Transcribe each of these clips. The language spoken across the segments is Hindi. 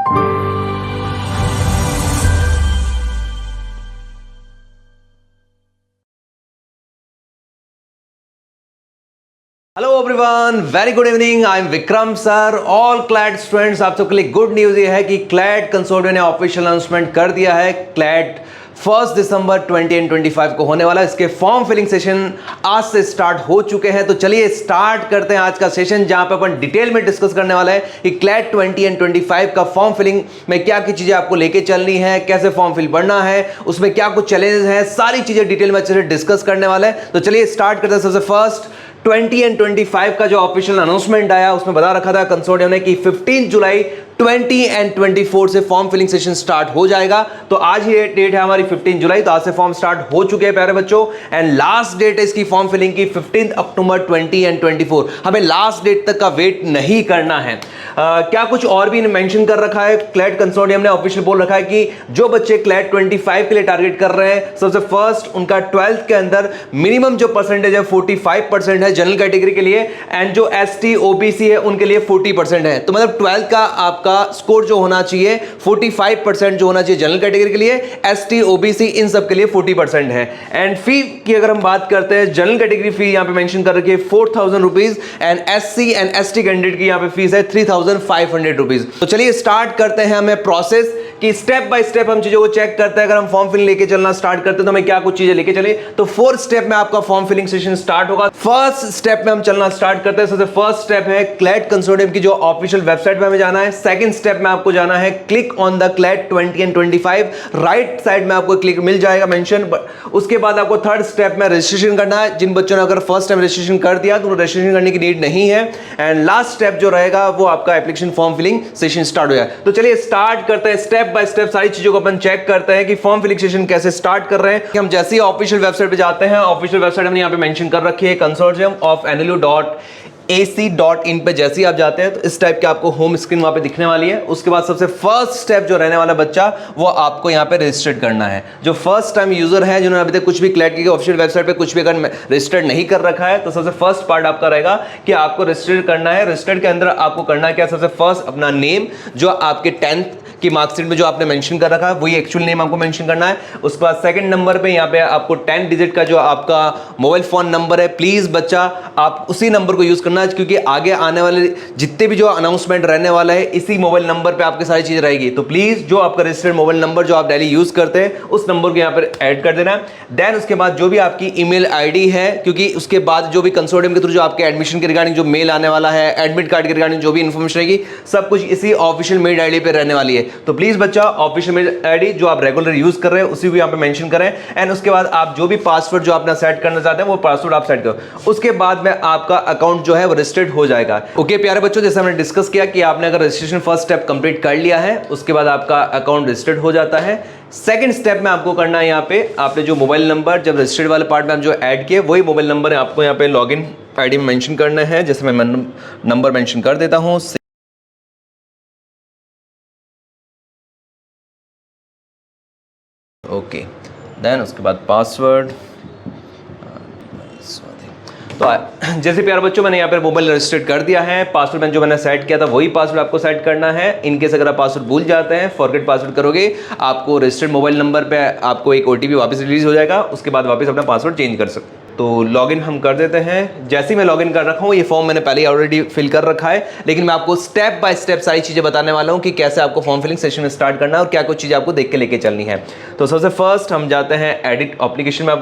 Hello everyone, very good evening. I am Vikram sir. All CLAT students, आप सबके लिए गुड न्यूज़ ये है कि क्लैट कंसोर्टियम ने ऑफिशियल अनाउंसमेंट कर दिया है। क्लैट 1 दिसंबर 2025 को होने वाला है। इसके फॉर्म फिलिंग सेशन आज से स्टार्ट हो चुके हैं। तो चलिए स्टार्ट करते हैं आज का सेशन, जहां पे अपन डिटेल में डिस्कस करने वाला है कि क्लैट 2025 का फॉर्म फिलिंग में क्या क्या चीजें आपको लेके चलनी है, कैसे फॉर्म फिल भरना है, उसमें क्या कुछ चैलेंजेस हैं, सारी चीजें डिटेल में अच्छे से डिस्कस करने वाला है। तो चलिए स्टार्ट करते हैं। सबसे फर्स्ट 2025 का जो ऑफिशियल अनाउंसमेंट आया उसमें बता रखा था कंसोर्टियम ने कि 15 जुलाई 20 एंड 24 से फॉर्म फिलिंग सेशन स्टार्ट हो जाएगा। तो आज ये डेट है हमारी 15 जुलाई, तो आज से फॉर्म स्टार्ट हो चुके हैं प्यारे बच्चों। एंड लास्ट डेट है इसकी फॉर्म फिलिंग की 15 अक्टूबर 20 एंड 24। हमें लास्ट डेट तक का वेट नहीं करना है। क्या कुछ और भी मेंशन कर रखा है क्लैट कंसोर्टियम ने, ऑफिशियल बोल रखा है कि जो बच्चे क्लैट 25 के लिए टारगेट कर रहे हैं, सबसे फर्स्ट उनका 12th के अंदर मिनिमम जो परसेंटेज है 45% है जनरल कैटेगरी के लिए, एंड जो ST OBC है उनके लिए 40% है। तो मतलब 12th का आपका स्कोर जो होना चाहिए 45% जो होना चाहिए जनरल कैटेगरी के लिए, ST OBC इन सब के लिए 40% है। एंड फी की अगर हम बात करते हैं, जनरल कैटेगरी फी यहां पे मेंशन कर रखी है 4000 rupees, and SC and ST candidate की यहां पे फीस है 3500 रुपीज। तो चलिए स्टार्ट करते हैं हमें प्रोसेस कि स्टेप बाय स्टेप हम चीजों को चेक करते हैं। अगर हम फॉर्म फिलिंग लेके चलना स्टार्ट करते हैं तो हमें क्या कुछ चीजें लेके चले। तो 4 स्टेप में आपका फॉर्म फिलिंग सेशन स्टार्ट होगा। फर्स्ट स्टेप में हम चलना स्टार्ट करते हैं। सबसे फर्स्ट स्टेप है क्लैट कंसोर्टियम की जो ऑफिशियल वेबसाइट पे हमें जाना है। सेकंड स्टेप में आपको जाना है click on the CLAT 20 and 25, right side में आपको क्लिक मिल जाएगा मेंशन। उसके बाद आपको थर्ड स्टेप में रजिस्ट्रेशन करना है। जिन बच्चों ने अगर फर्स्ट टाइम रजिस्ट्रेशन कर दिया तो रजिस्ट्रेशन करने की नीड नहीं है। एंड लास्ट स्टेप जो रहेगा वो आपका application form filling session start हो जाए। तो चलिए स्टार्ट करते हैं स्टेप बाय स्टेप, सारी चीजों को अपन चेक करते हैं कि फॉर्म फिलिंग सेशन कैसे स्टार्ट कर रहे हैं। हम जैसे ही ऑफिशियल वेबसाइट पे जाते हैं, ऑफिशियल वेबसाइट हमने यहां पे मेंशन कर रखी है कंसोर्टियम ऑफ NLU.ac.in पे जैसे ही आप जाते हैं तो इस टाइप की आपको होम स्क्रीन वहां पे दिखने वाली है। उसके बाद सबसे फर्स्ट स्टेप जो रहने वाला बच्चा, वो आपको यहां पे रजिस्टर्ड करना है। जो फर्स्ट टाइम यूजर है, जिन्होंने अभी तक कुछ भी क्लैट की ऑफिशियल वेबसाइट पे कुछ भी अगर रजिस्टर्ड नहीं कर रखा है, तो सबसे फर्स्ट पार्ट आपका रहेगा कि आपको रजिस्टर्ड करना है। रजिस्टर्ड के अंदर आपको करना है क्या, सबसे फर्स्ट अपना नेम जो आपके 10th की मार्कशीट में जो आपने मेंशन कर रखा है वही एक्चुअल नेम आपको मेंशन करना है। उसके बाद सेकंड नंबर पे यहाँ पे आपको 10 डिजिट का जो आपका मोबाइल फोन नंबर है, प्लीज बच्चा आप उसी नंबर को यूज करना है, क्योंकि आगे आने वाले जितने भी जो अनाउंसमेंट रहने वाला है इसी मोबाइल नंबर पे आपकी सारी चीजें रहेगी। तो प्लीज जो आपका रजिस्टर्ड मोबाइल नंबर जो आप डेली यूज करते हैं उस नंबर को यहाँ पर ऐड कर देना है। देन उसके बाद जो भी आपकी ईमेल आईडी है, क्योंकि उसके बाद जो भी कंसोर्टियम के थ्रू जो आपके एडमिशन के रिगार्डिंग जो मेल आने वाला है, एडमिट कार्ड के रिगार्डिंग जो भी इंफॉर्मेशन रहेगी, सब कुछ इसी ऑफिशियल मेल आईडी पे रहने वाली है। तो प्लीज बच्चा ऑफिशियल मेल आईडी जो आप रेगुलर यूज कर रहे हैं उसी को यहाँ पे मेंशन करें। एंड उसके बाद आप जो भी पासवर्ड जो आपने सेट करना चाहते हैं वो पासवर्ड आप सेट करो। उसके बाद में आपका अकाउंट जो है वो रजिस्टर्ड हो जाएगा। ओके प्यारे बच्चों, जैसे हमने डिस्कस किया कि आपने अगर रजिस्ट्रेशन फर्स्ट स्टेप कंप्लीट कर लिया है, उसके बाद आपका अकाउंट रजिस्टर्ड हो जाता है। सेकंड स्टेप में आपको करना है, यहाँ पे आपने जो मोबाइल नंबर जब रजिस्टर्ड वाले पार्ट में आप जो ऐड किए वही मोबाइल नंबर है आपको यहाँ पे लॉगिन आईडी में मेंशन करना है। जैसे मैं नंबर मेंशन कर देता हूँ, ओके। देन उसके बाद पासवर्ड। तो जैसे प्यारे बच्चों मैंने यहाँ पर मोबाइल रजिस्टर्ड कर दिया है। पासवर्ड जो मैंने सेट किया था वही पासवर्ड आपको सेट करना है। इनकेस अगर आप पासवर्ड भूल जाते हैं, फॉरगेट पासवर्ड करोगे, आपको रजिस्टर्ड मोबाइल नंबर पे आपको एक OTP वापस रिलीज हो जाएगा। उसके बाद वापस अपना पासवर्ड चेंज कर सकते। तो लॉगिन हम कर देते हैं। जैसे ही मैं लॉगिन कर रखा हूँ, ये फॉर्म मैंने पहले ऑलरेडी फिल कर रखा है, लेकिन मैं आपको स्टेप बाय स्टेप सारी चीजें बताने वाला हूँ कि कैसे आपको फॉर्म फिलिंग सेशन स्टार्ट करना है और क्या कुछ चीजें आपको देख के लेके चलनी है। तो सबसे फर्स्ट हम जाते हैं एडिट एप्लीकेशन में।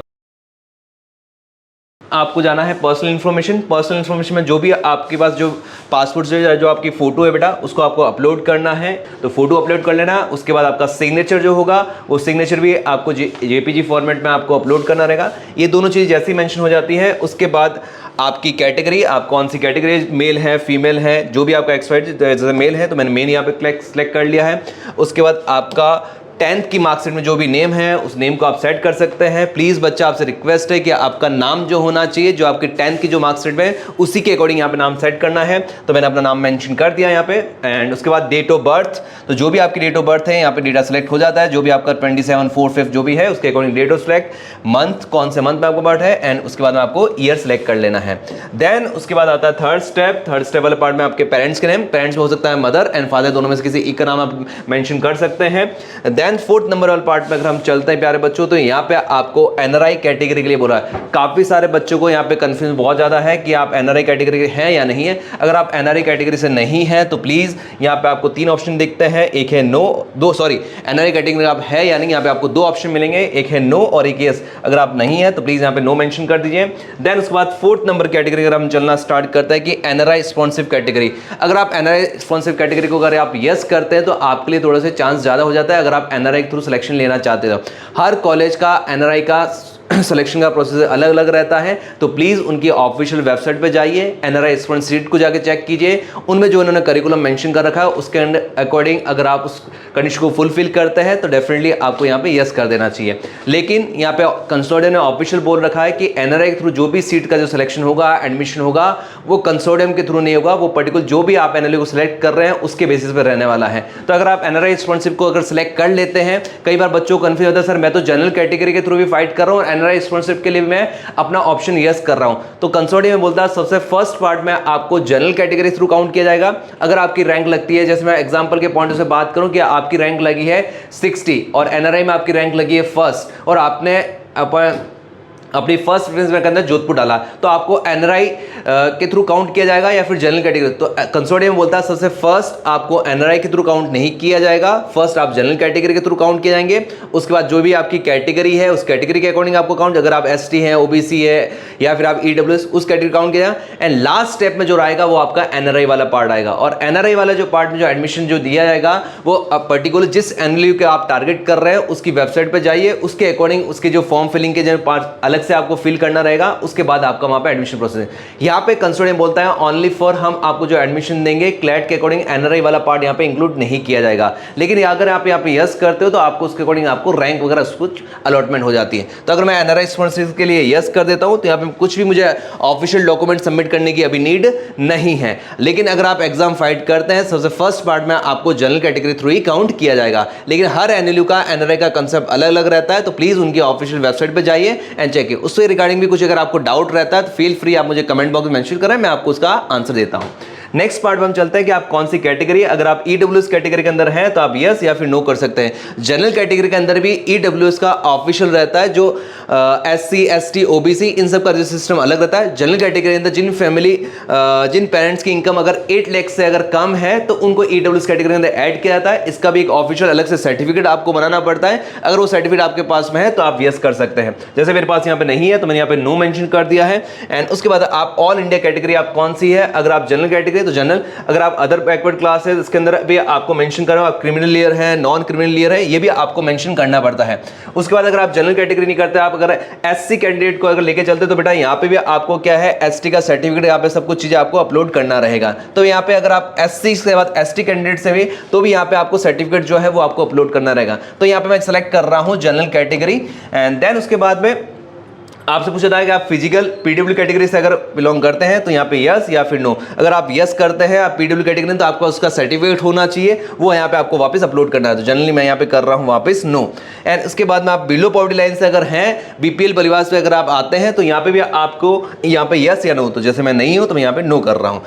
आपको जाना है पर्सनल इन्फॉर्मेशन। पर्सनल इन्फॉर्मेशन में जो भी आपके पास जो पासपोर्ट से जो आपकी फोटो है बेटा, उसको आपको अपलोड करना है। तो फोटो अपलोड कर लेना। उसके बाद आपका सिग्नेचर जो होगा वो सिग्नेचर भी आपको JPG फॉर्मेट में आपको अपलोड करना रहेगा। ये दोनों चीज़ जैसी मेंशन हो जाती है, उसके बाद आपकी कैटेगरी, आप कौन सी कैटेगरी, मेल है फीमेल है, जो भी आपका एक्सपायर्ड, जैसे मेल है तो मैंने मेल यहाँ पे सेलेक्ट कर लिया है। उसके बाद आपका 10th की मार्कशीट में जो भी नेम है उस नेम को आप सेट कर सकते हैं। प्लीज़ बच्चा आपसे रिक्वेस्ट है कि आपका नाम जो होना चाहिए जो आपके 10th की जो मार्कशीट में उसी के अकॉर्डिंग यहाँ पे नाम सेट करना है। तो मैंने अपना नाम मेंशन कर दिया यहाँ पे। एंड उसके बाद डेट ऑफ बर्थ, तो जो भी आपकी डेट ऑफ बर्थ है यहाँ पे डेटा सेलेक्ट हो जाता है। जो भी आपका 27/4/5 जो भी है उसके according date of select, month कौन से मंथ में आपको बर्थ है, एंड उसके बाद में आपको ईयर सेलेक्ट कर लेना है। देन उसके बाद आता है थर्ड स्टेप वाले पार्ट में आपके पेरेंट्स के नेम, पेरेंट्स में हो सकता है मदर एंड फादर, दोनों में से किसी एक का नाम आप मेंशन कर सकते हैं। देन फोर्थ नंबर वाले पार्ट में अगर हम चलते हैं प्यारे बच्चों, तो यहाँ पे आपको एनआरआई कैटेगरी के लिए बोला है। काफी सारे बच्चों को यहाँ पे कंफ्यूजन बहुत ज्यादा है कि आप एनआरआई कैटेगरी के हैं या नहीं है। अगर आप एनआरआई कैटेगरी से नहीं है तो प्लीज यहाँ पे आपको 3 ऑप्शन दिखते हैं, एक है नो, एनआरआई कैटेगरी आप है या नहीं, यहाँ पे आपको 2 ऑप्शन मिलेंगे, एक है नो और एक यस। अगर आप नहीं है तो प्लीज यहाँ पे नो मेंशन कर दीजिए। देन उसके बाद फोर्थ नंबर कैटेगरी अगर हम चलना स्टार्ट करते हैं कि एनआरआई स्पॉन्सिव कैटेगरी। अगर आप एनआरआई स्पॉन्सिव कैटेगरी को अगर आप यस करते हैं तो आपके लिए थोड़ा सा चांस ज्यादा हो जाता है अगर आप एनआरआई के थ्रू सिलेक्शन लेना चाहते हो। हर कॉलेज का एनआरआई का सिलेक्शन का प्रोसेस अलग अलग रहता है, तो प्लीज उनकी ऑफिशियल वेबसाइट पे जाइए, एनआरआई स्टूडेंट सीट को जाके चेक कीजिए, उनमें जो उन्होंने करिकुलम मेंशन कर रखा है उसके अकॉर्डिंग अगर आप उस कंडीशन को फुलफिल करते हैं तो डेफिनेटली आपको यहाँ पे यस कर देना चाहिए। लेकिन यहाँ पे कंसोर्टियम ने ऑफिशियल बोल रखा है कि एनआरआई के थ्रू जो भी सीट का जो सिलेक्शन होगा, एडमिशन होगा, वो कंसोर्टियम के थ्रू नहीं होगा, वो पर्टिकुलर जो भी आप एनआरआई को सिलेक्ट कर रहे हैं उसके बेसिस पर रहने वाला है। तो अगर आप एनआरआई स्पॉन्सरशिप को अगर सिलेक्ट कर लेते हैं, कई बार बच्चों को कंफ्यूज होता है, सर मैं तो जनरल कैटेगरी के थ्रू भी फाइट कर रहा हूँ, एनआरआई स्पॉन्सरशिप के लिए मैं अपना ऑप्शन यस कर रहा हूं, तो कंसोर्टियम में बोलता है सबसे फर्स्ट पार्ट में आपको जनरल कैटेगरी थ्रू काउंट किया जाएगा। अगर आपकी रैंक लगती है, जैसे मैं एग्जांपल के पॉइंट से बात करूं कि आपकी रैंक लगी है 60 और एनआरआई में आपकी रैंक लगी है फर्स्ट और आपने अपनी फर्स्ट प्रेफरेंस में अंदर जोधपुर डाला, तो आपको एनआरआई के थ्रू काउंट किया जाएगा या फिर जनरल कैटेगरी। तो कंसोर्टियम बोलता है सबसे फर्स्ट आपको एनआरआई के थ्रू काउंट नहीं किया जाएगा, फर्स्ट आप जनरल कैटेगरी के थ्रू काउंट किए जाएंगे। उसके बाद जो भी आपकी कैटेगरी है उस कैटेगरी के अकॉर्डिंग आपको काउंट, अगर आप एसटी है, ओबीसी है या फिर आप ईडब्ल्यूएस, उस कैटेगरी काउंट किया जाएगा। एंड लास्ट स्टेप में जो रहेगा वो आपका एनआरआई वाला पार्ट आएगा, और एनआरआई वाला जो पार्ट में जो एडमिशन जो दिया जाएगा वो पर्टिकुलर जिस एनएलयू के आप टारगेट कर रहे हैं उसकी वेबसाइट पर जाइए, उसके अकॉर्डिंग उसके जो फॉर्म फिलिंग के जो पार्ट अलग से आपको फिल करना रहेगा, उसके बाद आपका वहां पे एडमिशन प्रोसेस है। यहां पे कंसोर्टियम बोलता है ओनली फॉर हम आपको जो एडमिशन देंगे क्लैट के अकॉर्डिंग एनआरआई वाला पार्ट यहां पे इंक्लूड नहीं किया जाएगा। लेकिन अगर आप यहां पे यस करते हो तो आपको उसके अकॉर्डिंग आपको रैंक वगैरह कुछ अलॉटमेंट हो जाती है। तो अगर मैं एनआरआई स्पॉन्सरशिप के लिए यस कर देता हूं तो यहां पे कुछ भी मुझे ऑफिशियल डॉक्यूमेंट सबमिट करने की अभी नीड नहीं है। लेकिन अगर आप एग्जाम फाइट करते हैं सबसे फर्स्ट पार्ट में आपको जनरल कैटेगरी थ्रू ही काउंट किया जाएगा। लेकिन हर एनएलयू का एनआरआई का कंसेप्ट अलग अलग रहता है, तो प्लीज उनकी ऑफिशियल वेबसाइट पे जाइए एंड चेक कीजिए। उससे रिगार्डिंग भी कुछ अगर आपको डाउट रहता है तो फील फ्री आप मुझे कमेंट बॉक्स में मेंशन करें, मैं आपको उसका आंसर देता हूं। नेक्स्ट पार्ट में हम चलते हैं कि आप कौन सी कैटेगरी, अगर आप ईडब्ल्यूएस कैटेगरी के अंदर हैं तो आप यस या फिर नो कर सकते हैं। जनरल कैटेगरी के अंदर भी ईडब्ल्यूएस का ऑफिशियल रहता है, जो एससी, एसटी, ओबीसी इन सब का सिस्टम अलग रहता है। जनरल कैटेगरी के अंदर जिन पेरेंट्स की इनकम अगर 8 लाख से अगर कम है तो उनको ईडब्ल्यूएस कैटेगरी के अंदर ऐड किया जाता है। इसका भी एक ऑफिशियल अलग से सर्टिफिकेट आपको बनाना पड़ता है। अगर वो सर्टिफिकेट आपके पास में है तो आप यस कर सकते हैं। जैसे मेरे पास यहाँ पे नहीं है तो मैंने यहाँ पे नो मेंशन कर दिया है। एंड उसके बाद आप ऑल इंडिया कैटेगरी आप कौन सी है, अगर आप जनरल कैटेगरी तो जनरल, अगर आप अदर बैकवर्ड क्लास है इसके अंदर भी आपको मेंशन करना, आप क्रिमिनल ईयर है, नॉन क्रिमिनल ईयर है, ये भी आपको मेंशन करना पड़ता है। उसके बाद अगर आप जनरल कैटेगरी नहीं करते, आप अगर एससी कैंडिडेट को अगर लेके चलते तो बेटा यहाँ पे भी आपको क्या है एसटी का सर्टिफिकेट, यहाँ पे सब कुछ चीजें आपको अपलोड करना रहेगा। तो यहाँ पे अगर आप एससी के बाद एसटी कैंडिडेट से भी तो भी यहाँ पे आपको सर्टिफिकेट जो है वो आपको अपलोड करना रहेगा। तो यहाँ पे मैं सेलेक्ट कर रहा हूँ जनरल कैटेगरी। एंड देन उसके बाद में आपसे पूछा था कि आप फिजिकल पीडब्ल्यू कैटेगरी से अगर बिलोंग करते हैं तो यहाँ पे यस या फिर नो। अगर आप यस करते हैं आप पीडब्ल्यू कैटेगरी तो आपका उसका सर्टिफिकेट होना चाहिए, वो यहाँ पे आपको वापस अपलोड करना है। तो जनरली मैं यहाँ पे कर रहा हूँ वापस नो। एंड उसके बाद में आप बिलो पॉवर्टी लाइन से अगर हैं, बीपीएल परिवार से अगर आप आते हैं तो यहाँ पे भी आपको यहाँ पे यस या नो। तो जैसे मैं नहीं हूँ तो मैं यहाँ पे नो कर रहा हूँ।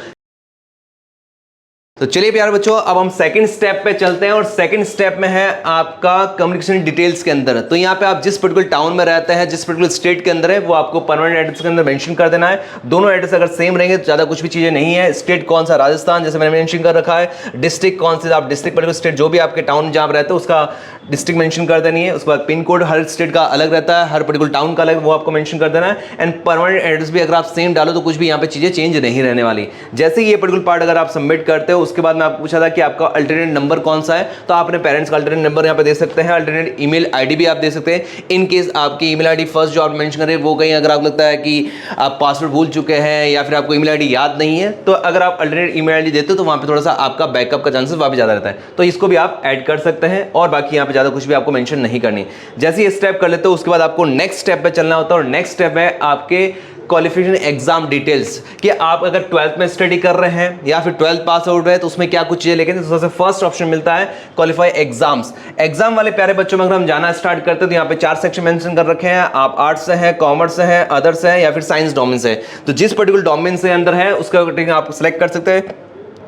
तो चलिए प्यारे बच्चों अब हम सेकंड स्टेप पे चलते हैं, और सेकंड स्टेप में है आपका कम्युनिकेशन डिटेल्स के अंदर। तो यहाँ पे आप जिस पर्टिकुलर टाउन में रहते हैं, जिस पर्टिकुलर स्टेट के अंदर है, वो आपको परमानेंट एड्रेस के अंदर मेंशन कर देना है। दोनों एड्रेस अगर सेम रहेंगे तो ज्यादा कुछ भी चीजें नहीं है। स्टेट कौन सा, राजस्थान जैसे मैंने मेंशन कर रखा है। डिस्ट्रिक्ट कौन से, आप डिस्ट्रिक्ट पर्टिकुलर स्टेट जो भी आपके टाउन जहाँ रहते हो उसका डिस्ट्रिक्ट मेंशन कर देनी है। उसके बाद पिन कोड हर स्टेट का अलग रहता है, हर पर्टिकुलर टाउन का अलग, वो आपको मेंशन कर देना है। एंड परमानेंट एड्रेस भी अगर आप सेम डालो तो कुछ भी यहाँ पे चीजें चेंज नहीं रहने वाली। जैसे ये पर्टिकुलर पार्ट अगर आप सबमिट करते हो उसके बाद में आपको पूछा था कि आपका अल्टरनेट नंबर कौन सा है, तो आप अपने पेरेंट्स का अल्टरनेट नंबर यहाँ पे दे सकते हैं। अल्टरनेट ईमेल आईडी भी आप दे सकते हैं इन केस आपकी ईमेल आईडी फर्स्ट जो आप मेंशन करें वो कहीं अगर आपको लगता है कि आप पासवर्ड भूल चुके हैं या फिर आपको ईमेल आईडी याद नहीं है, तो अगर आप अल्टरनेट ईमेल आईडी देते हो तो वहां पे थोड़ा सा आपका बैकअप का चांसेस वहां पे ज्यादा रहता है, तो इसको भी आप ऐड कर सकते हैं। और बाकी यहाँ पे ज्यादा कुछ भी आपको मेंशन नहीं करनी। जैसे ये स्टेप कर लेते हो उसके बाद आपको नेक्स्ट स्टेप पे चलना होता है, और नेक्स्ट स्टेप है आपके क्वालिफिकेशन एग्जाम डिटेल्स कि आप अगर 12th में स्टडी कर रहे हैं या फिर 12th पास आउट है तो उसमें क्या कुछ चीजें लेके, तो सबसे फर्स्ट ऑप्शन मिलता है क्वालिफाई एग्जाम्स। एग्जाम वाले प्यारे बच्चों में अगर हम जाना स्टार्ट करते हैं तो यहाँ पे 4 सेक्शन मेंशन कर रखे हैं। आप आर्ट्स से हैं, कॉमर्स से हैं, अदर्स से हैं या फिर साइंस डोमेन से, तो जिस पर्टिकुलर डोमेन से अंदर है उसका आप सिलेक्ट कर सकते हैं।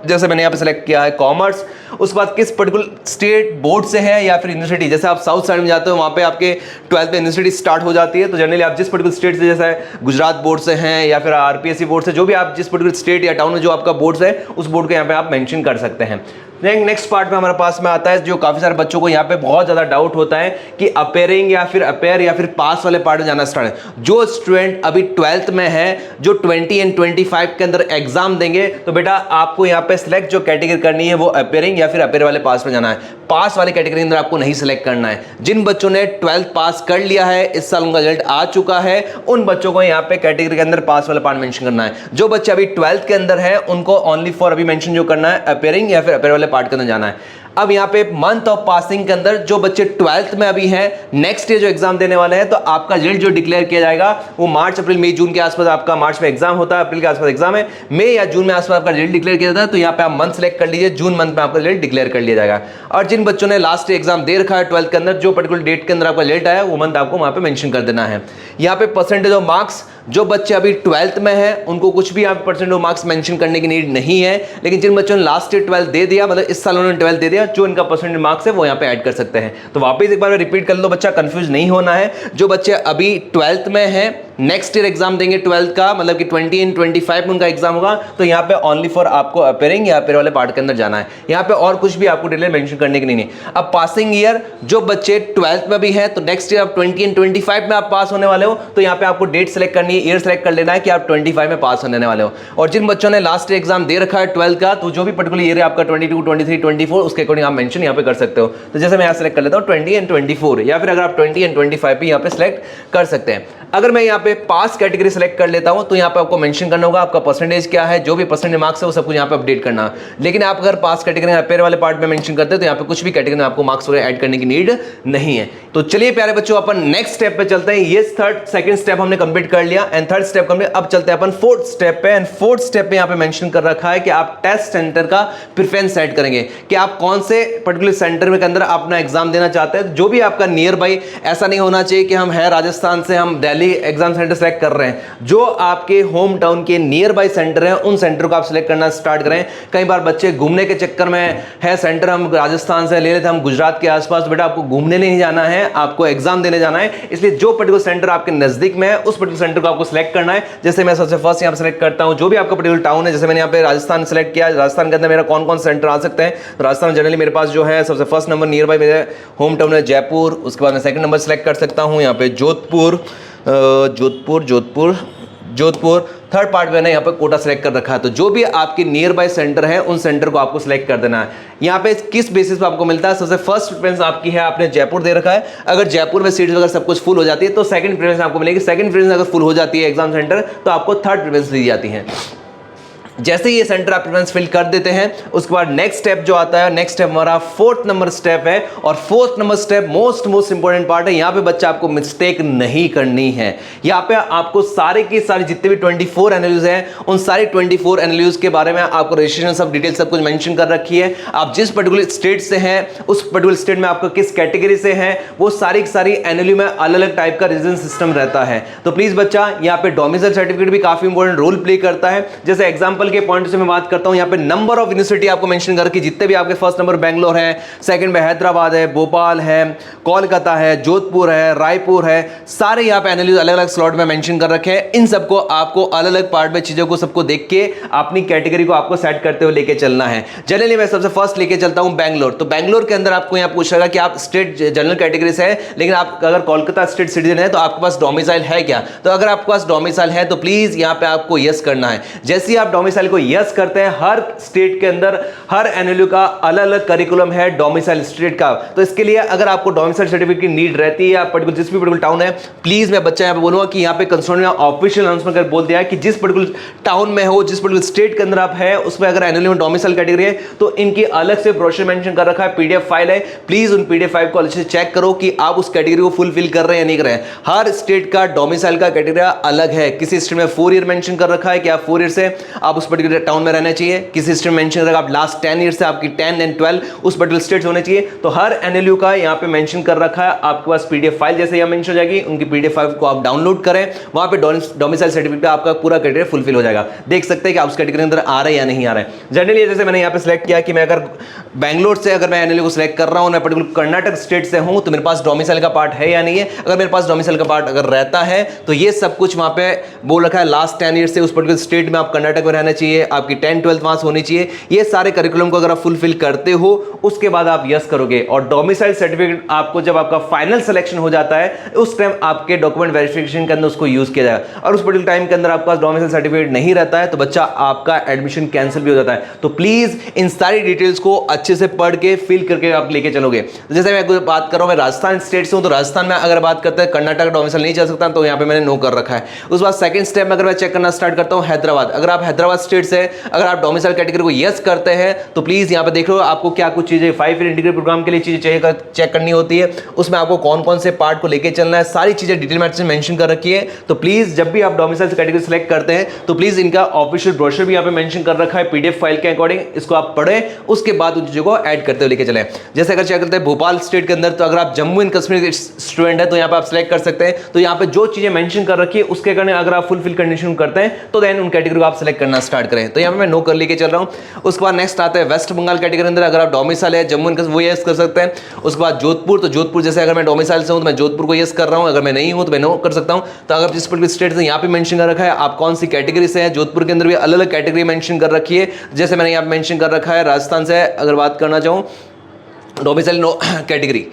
जैसे मैंने यहाँ पे सिलेक्ट किया है कॉमर्स। उसके बाद किस पर्टिकुलर स्टेट बोर्ड से है या फिर यूनिवर्सिटी, जैसे आप साउथ साइड में जाते हो वहाँ पे आपके 12th में यूनिवर्सिटी स्टार्ट हो जाती है, तो जनरली आप जिस पर्टिकुलर स्टेट से, जैसे गुजरात बोर्ड से हैं या फिर आरपीएससी बोर्ड से, जो भी आप जिस पर्टिकुलर स्टेट या टाउन में जो आपका बोर्ड है उस बोर्ड को यहाँ पे आप मेंशन कर सकते हैं। नेक्स्ट पार्ट में हमारे पास में आता है जो काफी सारे बच्चों को यहाँ पे बहुत ज्यादा डाउट होता है कि अपेयरिंग या फिर अपेयर या फिर पास वाले पार्ट में जाना स्टार्ट है। जो स्टूडेंट अभी 12th में है, जो 20 एंड 25 के अंदर एग्जाम देंगे, तो बेटा आपको यहाँ पे सिलेक्ट जो कैटेगरी करनी है वो अपेयरिंग या फिर अपेयर वाले पास में जाना है। पास वाले कैटेगरी के अंदर आपको नहीं सिलेक्ट करना है। जिन बच्चों ने 12th पास कर लिया है, इस साल उनका रिजल्ट आ चुका है, उन बच्चों को यहाँ पे कैटेगरी के अंदर पास वाला पार्ट मेंशन करना है। जो बच्चे अभी 12th के अंदर है उनको ओनली फॉर अभी मेंशन जो करना है अपेयरिंग या फिर अपेयर वाले पार्ट के अंदर जाना है। अब यहाँ पे मंथ ऑफ पासिंग के अंदर जो बच्चे 12th में अभी हैं, नेक्स्ट ईयर जो एग्जाम देने वाले हैं, तो आपका रिजल्ट जो डिक्लेयर किया जाएगा वो मार्च अप्रैल मई जून के आसपास, आपका मार्च में एग्जाम होता है, अप्रैल के आसपास एग्जाम है, मई या जून में आसपास आपका रिजल्ट डिक्लेयर किया जाता है। तो यहाँ पे आप मंथ सेलेक्ट कर लीजिए, जून मंथ में आपका रिजल्ट डिक्लेयर कर लिया जाएगा। और जिन बच्चों ने लास्ट एग्जाम दे रखा है 12th के अंदर, जो पर्टिकुलर डेट के अंदर आपका रिजल्ट आया वो मंथ आपको वहां पे मेंशन कर देना है। यहाँ पे परसेंटेज ऑफ मार्क्स, जो बच्चे अभी 12th में है उनको कुछ भी यहाँ पे परसेंटेज ऑफ मार्क्स मेंशन करने की नीड नहीं है, लेकिन जिन बच्चों ने लास्ट ईयर 12th दे दिया, मतलब इस साल उन्होंने 12th दे दिया, जो इनका परसेंटेज मार्क्स है वो यहाँ पे ऐड कर सकते हैं। तो वापस एक बार मैं रिपीट कर लो, बच्चा कंफ्यूज नहीं होना है। जो बच्चे अभी 12th में है, नेक्स्ट ईयर एग्जाम देंगे 12th का, मतलब कि 20 एंड 25 में उनका एग्जाम होगा, तो यहाँ पे ओनली फॉर आपको अपेयरिंग या अपेयर वाले पार्ट के अंदर जाना है। यहाँ पे और कुछ भी आपको डिटेल मेंशन करने की नहीं है। अब पासिंग ईयर, जो बच्चे 12th में भी है तो नेक्स्ट ईयर आप 20 एंड 25 में आप पास होने वाले हो, तो यहाँ पे आपको डेट सेलेक्ट करनी है, ईयर सेलेक्ट कर लेना है कि आप 25 में पास होने वाले हो। और जिन बच्चों ने लास्ट एग्जाम दे रखा है 12th का, तो जो भी पर्टिकुलर ईयर है आपका 22, 23, 24, उसके अकॉर्डिंग आप मेंशन यहाँ पे कर सकते हो। तो जैसे मैं यहाँ सेलेक्ट कर लेता हूँ 20 एंड 24, या फिर अगर आप 20 एंड 25 भी यहाँ पे सेलेक्ट कर सकते हैं। अगर मैं यहाँ पे पास कैटेगरी सेलेक्ट कर लेता हूं तो यहाँ पे आपको मेंशन करना होगा आपका परसेंटेज क्या है, जो भी परसेंटेज मार्क्स है वो सब कुछ यहाँ पे अपडेट करना। लेकिन आप अगर पास कैटेगरी अपेयर वाले पार्ट में मेंशन करते हैं तो यहाँ पे कुछ भी कैटेगरी में आपको मार्क्स वगैरह ऐड करने की नीड नहीं है। तो चलिए प्यारे बच्चों, अपन नेक्स्ट स्टेप पे चलते हैं। ये सेकंड स्टेप हमने कंप्लीट कर लिया एंड थर्ड स्टेप कंप्लीट। अब चलते हैं अपन फोर्थ स्टेप पे, एंड फोर्थ स्टेप पे यहाँ पे मेंशन कर रखा है कि आप टेस्ट सेंटर का प्रेफरेंस सेट करेंगे कि आप कौन से पर्टिकुलर सेंटर में के अंदर अपना एग्जाम देना चाहते हैं। जो भी आपका नियर बाई, ऐसा नहीं होना चाहिए कि हम है राजस्थान से हम दिल्ली एग्जाम सेंटर सेलेक्ट कर रहे हैं। जो आपके होम टाउन के नियर बाई सेंटर हैं उन सेंटर को आप सिलेक्ट करना स्टार्ट करें। कई बार बच्चे घूमने के चक्कर में है सेंटर हम राजस्थान से ले लेते हैं, हम गुजरात के आसपास, बेटा आपको घूमने नहीं जाना है, आपको एग्जाम देने जाना है। इसलिए जो पर्टिकुलर सेंटर आपके नजदीक में है उस पर्टिकुलर सेंटर को आपको सिलेक्ट करना है। जैसे मैं सबसे फर्स्ट यहाँ पे सिलेक्ट करता हूं जो भी आपका पर्टिकुलर टाउन है, जैसे मैंने यहाँ पे राजस्थान सेलेक्ट किया। राजस्थान के अंदर मेरा कौन कौन सेंटर आ सकते हैं, तो राजस्थान जनरली मेरे पास जो है सबसे फर्स्ट नंबर नियर बाई मेरे होम टाउन है जयपुर। उसके बाद मैं सेकंड नंबर सेलेक्ट कर सकता हूँ यहाँ पे जोधपुर। थर्ड पार्ट में यहाँ पे कोटा सेलेक्ट कर रखा है। तो जो भी आपके नियर बाय सेंटर है उन सेंटर को आपको सिलेक्ट कर देना है। यहाँ पे किस बेसिस पे आपको मिलता है, सबसे फर्स्ट प्रेफरेंस आपकी है, आपने जयपुर दे रखा है। अगर जयपुर में सीट्स वगैरह सब कुछ फुल हो जाती है तो सेकंड प्रेफरेंस आपको मिलेगी। सेकंड प्रेफरेंस अगर फुल हो जाती है एग्जाम सेंटर तो आपको थर्ड प्रेफरेंस दी जाती है। जैसे ये सेंटर आप प्रेफरेंस फिल कर देते हैं उसके बाद नेक्स्ट स्टेप जो आता है, नेक्स्ट स्टेप हमारा फोर्थ नंबर स्टेप है। और fourth number step most important part है। यहाँ पे बच्चा आपको मिस्टेक नहीं करनी है। यहाँ पे आपको सारे की सारे जितने भी 24 एनालिसिस हैं उन सारी 24 एनालिसिस के बारे में आपको रजिस्ट्रेशन सब डिटेल सब कुछ मेंशन कर रखी है। आप जिस पर्टिकुलर स्टेट से हैं उस पर्टिकुलर स्टेट में आपका किस कैटेगरी से है वो सारी की सारी एनुअली में अलग अलग टाइप का रीजन सिस्टम रहता है। तो प्लीज बच्चा यहाँ पे डोमिसाइल सर्टिफिकेट भी काफी इंपॉर्टेंट रोल प्ले करता है। जैसे एग्जाम्पल के पॉइंट से मैं बात करता हूं, यहां पे नंबर ऑफ यूनिवर्सिटी आपको मेंशन करके जितने भी आपके फर्स्ट नंबर बेंगलोर है, सेकंड में हैदराबाद है, भोपाल है, कोलकाता है, जोधपुर है, रायपुर है, सारे यहां पे एनालिसिस अलग अलग स्लॉट में मेंशन कर रखे हैं। इन सबको आपको अलग अलग पार्ट में चीजों को सबको देख के अपनी कैटेगरी को आपको सेट करते हुए लेके चलना है। जनरली मैं सबसे फर्स्ट लेके चलता हूं बेंगलोर। तो बेंगलोर के अंदर आपको यहां पूछेगा कि आप स्टेट जनरल कैटेगरी से है, लेकिन आप अगर कोलकाता स्टेट सिटीजन है तो आपके पास डोमिसाइल है क्या। तो अगर आपके पास डोमिसाइल है तो प्लीज यहां पे आपको यस करना है। जैसे ही आप डोमिसाइल डोमिसाइल को यस करते हैं, हर स्टेट के अंदर हर एनएलयू का अलग अलग करिकुलम है डोमिसाइल स्टेट का। तो इसके लिए अगर आपको डोमिसाइल सर्टिफिकेट की नीड रहती है, पर्टिकुलर जिस भी पर्टिकुलर टाउन है, प्लीज मैं बच्चा यहाँ पे बोलूंगा कि यहाँ पे कंसर्न में ऑफिशियल अनाउंसमेंट कर बोल दिया है कि जिस पर्टिकुलर टाउन में हो, जिस पर्टिकुलर स्टेट के अंदर आप है, उसमें अगर एनएलयू में डोमिसाइल कैटेगरी है तो इनकी अलग से ब्रोशर मेंशन कर रखा है, पीडीएफ फाइल है, प्लीज उन पीडीएफ फाइल को अच्छे से चेक करो कि आप उस कैटेगरी को फुलफिल कर रहे हैं या नहीं कर रहे हैं। हर स्टेट का डोमिसाइल का क्राइटेरिया अलग है। किसी स्टेट में 4 ईयर मेंशन कर रखा है कि आप 4 ईयर से आप उस पर्टिकुलर टाउन में रहना चाहिए, किसी स्टेट में मेंशन कर रखा है आप लास्ट 10 ईयर से आपकी 10 एंड 12 उस पर्टिकुलर स्टेट से होने चाहिए। तो हर एनएलयू का यहाँ पे मेंशन कर रखा है, आपके पास पीडीएफ फाइल जैसे यहाँ मेंशन हो जाएगी, उनकी पीडीएफ फाइल को आप डाउनलोड करें, वहां पे डोमिसाइल सर्टिफिकेट आपका पूरा क्राइटेरिया फुलफिल हो जाएगा। देख सकते हैं कि आप उस कैटेगरी के अंदर आ रहे हैं या नहीं आ रहे हैं। जनरली जैसे मैंने यहाँ पे सिलेक्ट किया कि मैं अगर बैंगलोर से अगर मैं एनएलयू को सिलेक्ट कर रहा हूं, मैं पर्टिकुलर कर्नाटक स्टेट से हूं, तो मेरे पास डोमिसाइल का पार्ट है या नहीं है। अगर मेरे पास डोमिसाइल का पार्ट अगर रहता है तो ये सब कुछ वहां पे बोल रखा है, लास्ट 10 ईयर से उस पर्टिकुलर स्टेट में आप कर्नाटक में रहना चाहिए, आपकी 10-12 वहां से होनी चाहिए। ये सारे करिकुलम को अगर आप फुलफिल करते हो उसके बाद आप यस करोगे, और डोमिसाइल सर्टिफिकेट आपको जब आपका फाइनल सिलेक्शन हो जाता है उस टाइम आपके डॉक्यूमेंट वेरिफिकेशन के अंदर उसको यूज किया जाएगा। और उस पर्टिकुलर टाइम के अंदर आपके पास डोमिसाइल सर्टिफिकेट नहीं रहता है तो बच्चा आपका एडमिशन कैंसिल भी हो जाता है। तो प्लीज इन सारी डिटेल्स को अच्छे से पढ़ के फिल करके आप लेके चलोगे। तो जैसे मैं बात कर रहा हूं, मैं राजस्थान स्टेट से हूं, तो राजस्थान में अगर बात करते हैं कर्नाटक डोमिसाइल नहीं चल सकता, तो यहां पे मैंने नो कर रखा है। उस बाद सेकंड स्टेप में अगर मैं चेक करना स्टार्ट करता हूं, हैदराबाद, अगर आप हैदराबाद स्टेट से अगर आप डोमिसाइल कैटेगरी को यस करते हैं तो प्लीज यहां पे देख लो आपको क्या कुछ चीजें 5 ईयर इंटीग्रेटेड प्रोग्राम के लिए चीजें चाहिए चेक करनी होती है, उसमें आपको कौन कौन से पार्ट को लेके चलना है, सारी चीजें डिटेल में मेंशन कर रखी है। तो प्लीज जब भी आप डोमिसाइल कैटेगरी सेलेक्ट करते हैं तो प्लीज इनका ऑफिशियल ब्रोशर भी यहां पे मेंशन कर रखा है पीडीएफ फाइल के अकॉर्डिंग, इसको आप पढ़ें, उसके बाद उन चीजों को ऐड करते हुए लेके चलें। जैसे अगर चेक करते हैं भोपाल स्टेट के अंदर, तो अगर आप जम्मू एंड कश्मीर स्टूडेंट है तो यहां पे आप सिलेक्ट कर सकते हैं। तो यहां पे जो चीजें मेंशन कर रखी है उसके कारण अगर आप फुलफिल कंडीशन करते हैं तो देन उन कैटेगरी को आप सिलेक्ट करना स्टार्ट करें। तो यहां पे मैं नो कर लेके चल रहा हूं। उसके बाद नेक्स्ट आता है वेस्ट बंगाल कैटेगरी अंदर, अगर आप डोमिसाइल है जम्मू एंड कश्मीर वो यस कर सकते हैं। उसके बाद जोधपुर, तो जोधपुर जैसे अगर मैं डोमिसाइल से हूं तो मैं जोधपुर को यस कर रहा हूं, अगर मैं नहीं हूं तो मैं नो कर सकता हूं। तो अगर जिस पर्टिकुलर स्टेट से यहां पे मेंशन कर रखा है आप कौन सी कैटेगरी से हैं, जोधपुर के अंदर भी अलग अलग कैटेगरी मेंशन कर रखी है। जैसे मैंने यहां पे मेंशन कर रखा है राजस्थान से अगर बात करना चाहूं डोमिसाइल नो कैटेगरी,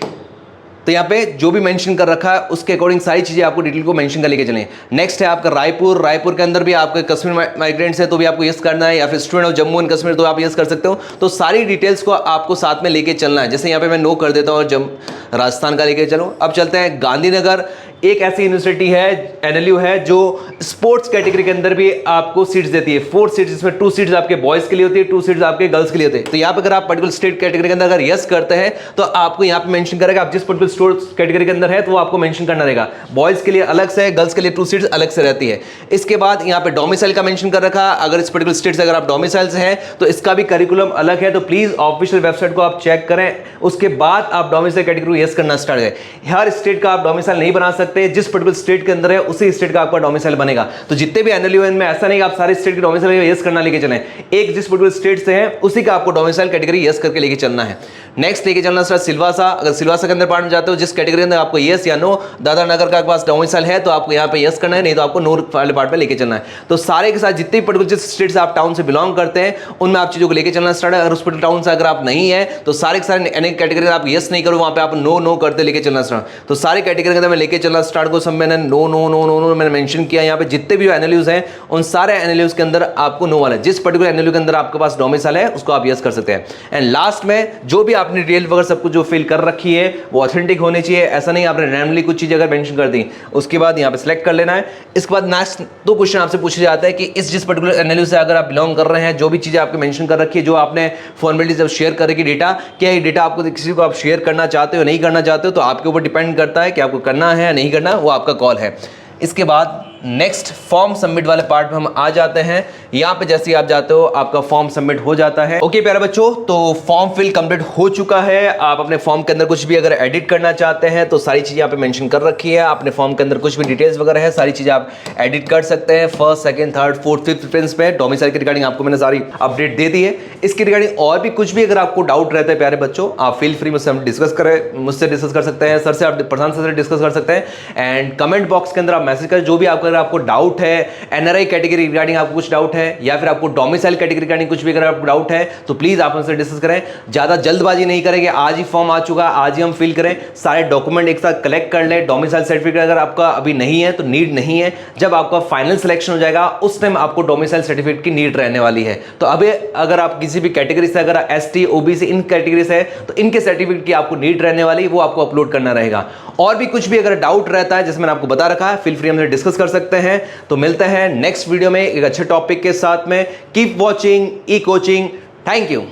तो यहाँ पे जो भी मेंशन कर रखा है उसके अकॉर्डिंग सारी चीजें आपको डिटेल को मेंशन कर लेके चलें। नेक्स्ट है आपका रायपुर, रायपुर के अंदर भी आपके कश्मीर माइग्रेंट्स है तो भी आपको यस करना है, या फिर student of Jammu and Kashmir तो आप यस कर सकते हो। तो सारी डिटेल्स को आपको साथ में लेके चलना है। जैसे यहाँ पे मैं नो कर देता हूँ और राजस्थान का लेके चलो। अब चलते हैं गांधीनगर, एक ऐसी यूनिवर्सिटी है एनएलयू है जो स्पोर्ट्स कैटेगरी के अंदर भी आपको सीट्स देती है, 4 सीट्स, जिसमें 2 सीट्स आपके बॉयज के लिए होती है, 2 सीट्स आपके गर्ल्स के लिए होती है। तो यहाँ पे अगर आप पर्टिकुलर स्टेट कैटेगरी के अंदर अगर यस करते हैं तो आपको यहाँ पे मेंशन करेगा आप जिस पर्टिकुलर स्पोर्ट्स कैटेगरी के अंदर है तो वो आपको मेंशन करना रहेगा। बॉयज के लिए अलग से, गर्ल्स के लिए 2 सीट्स अलग से रहती है। इसके बाद यहाँ पे डोमिसाइल का मेंशन कर रखा, अगर इस पर्टिकुलर स्टेट से अगर आप डोमिसाइल से हैं तो इसका भी करिकुलम अलग है। तो प्लीज ऑफिशियल वेबसाइट को आप चेक करें, उसके बाद आप डोमिसाइल कैटेगरी को यस करना स्टार्ट करें। हर स्टेट का आप डोमिसाइल नहीं बना सकते, जिस पर्टिकुलर स्टेट के अंदर है उसी स्टेट का आपका डोमिसाइल बनेगा। तो जितने भी एनएलयू में ऐसा नहीं आप सारे स्टेट के डोमिसाइल यस करना लेके चलें, एक जिस पर्टिकुलर स्टेट से है उसी का आपको डोमिसाइल कैटेगरी यस करके लेके चलना है। नेक्स्ट लेके चलना सर सिलवासा, अगर सिलवासा के अंदर पार्ट में जाते हो जिस कैटेगरी के अंदर आपको यस या नो, दादरा नगर का पास डोमिसाइल है तो आपको यहाँ पे यस करना है, नहीं तो आपको नो वाले पार्ट में लेके चलना है। तो सारे के साथ जितने पर्टिकुलर जिस स्टेट से आप टाउन से बिलोंग करते हैं उनमें आप चीजों को लेके चलना स्टार्ट है। अगर उस पर्टिकुलर टाउन से अगर आप नहीं है तो सारे के सारे अनेक कैटेगरी आप यस नहीं करो, वहां पे आप नो नो करते लेके चलना स्टार्ट। तो सारे कैटेगरी के अंदर मैं लेके चलना स्टार्ट को सब मैंने no no no no no मैंने मेंशन किया। यहाँ पे जितने भी एनएलयूज हैं उन सारे एनएलयूज के अंदर आपको नो वाला है, जिस पर्टिकुलर एनएलयू के अंदर आपके पास डोमिसाइल है उसको आप यस कर सकते हैं। एंड लास्ट में जो भी आपने डिटेल वगैरह सब कुछ जो फिल कर रखी है वो ऑथेंटिक होनी चाहिए, ऐसा नहीं आपने रैंडमली कुछ चीज अगर मेंशन कर दी उसके बाद यहाँ पे सिलेक्ट कर लेना है। इसके बाद नेक्स्ट 2 क्वेश्चन आपसे पूछा जाता है कि इस जिस पर्टिकुलर एनएलयू से अगर आप बिलोंग कर रहे हैं, जो भी चीजें आपके मेंशन कर रखी है, जो आपने फॉर्मेलिटी जब शेयर कर रखी डेटा, क्या ये डेटा आपको किसी को आप शेयर करना चाहते हो नहीं करना चाहते हो, तो आपके ऊपर डिपेंड करता है कि आपको करना है या नहीं करना, वो आपका कॉल है। इसके बाद नेक्स्ट फॉर्म सबमिट वाले पार्ट में हम आ जाते हैं। यहाँ पे जैसे ही आप जाते हो आपका फॉर्म सबमिट हो जाता है। ओके प्यारे बच्चों, तो फॉर्म फिल कंप्लीट हो चुका है। आप अपने फॉर्म के अंदर कुछ भी अगर एडिट करना चाहते हैं तो सारी चीजें यहाँ पे मेंशन कर रखी है। अपने फॉर्म के अंदर कुछ भी डिटेल्स वगैरह है सारी चीजें आप एडिट कर सकते हैं। First, second, third, fourth, fifth preference पे डोमिसाइल की रिगार्डिंग आपको मैंने सारी अपडेट दे दी है। इसकी रिगार्डिंग और भी कुछ भी अगर आपको डाउट रहता है प्यारे बच्चों, आप फील फ्री मुझसे डिस्कस कर सकते हैं। सर से आप प्रशांत सर से डिस्कस कर सकते हैं। एंड कमेंट बॉक्स के अंदर आप मैसेज करें, जो भी आपका अगर आपको डाउट है, एनआरआई कैटेगरी रिगार्डिंग आपको कुछ डाउट है, या फिर आपको डोमिसाइल कैटेगरी रिगार्डिंग कुछ भी अगर आपको डाउट है तो प्लीज आप हमसे डिस्कस करें। ज्यादा जल्दबाजी नहीं करेंगे, आज ही फॉर्म आ चुका, आज ही हम फिल करें, सारे डॉक्यूमेंट एक साथ कलेक्ट कर लें। डोमिसाइल सर्टिफिकेट अगर आपका अभी नहीं है तो नीड नहीं है, जब आपका फाइनल सिलेक्शन हो जाएगा उस टाइम आपको डोमिसाइल सर्टिफिकेट की नीड रहने वाली है। तो अभी अगर आप किसी भी कैटेगरी से, अगर एसटी ओबीसी इन कैटेगरी से है तो इनके सर्टिफिकेट की आपको नीड रहने वाली, वो आपको अपलोड करना रहेगा। और भी कुछ भी अगर डाउट रहता है जिसमें मैंने आपको बता रखा है, फील फ्री हमसे डिस्कस कर सकते हैं। तो मिलते हैं नेक्स्ट वीडियो में एक अच्छे टॉपिक के साथ में। Keep watching E coaching. Thank you.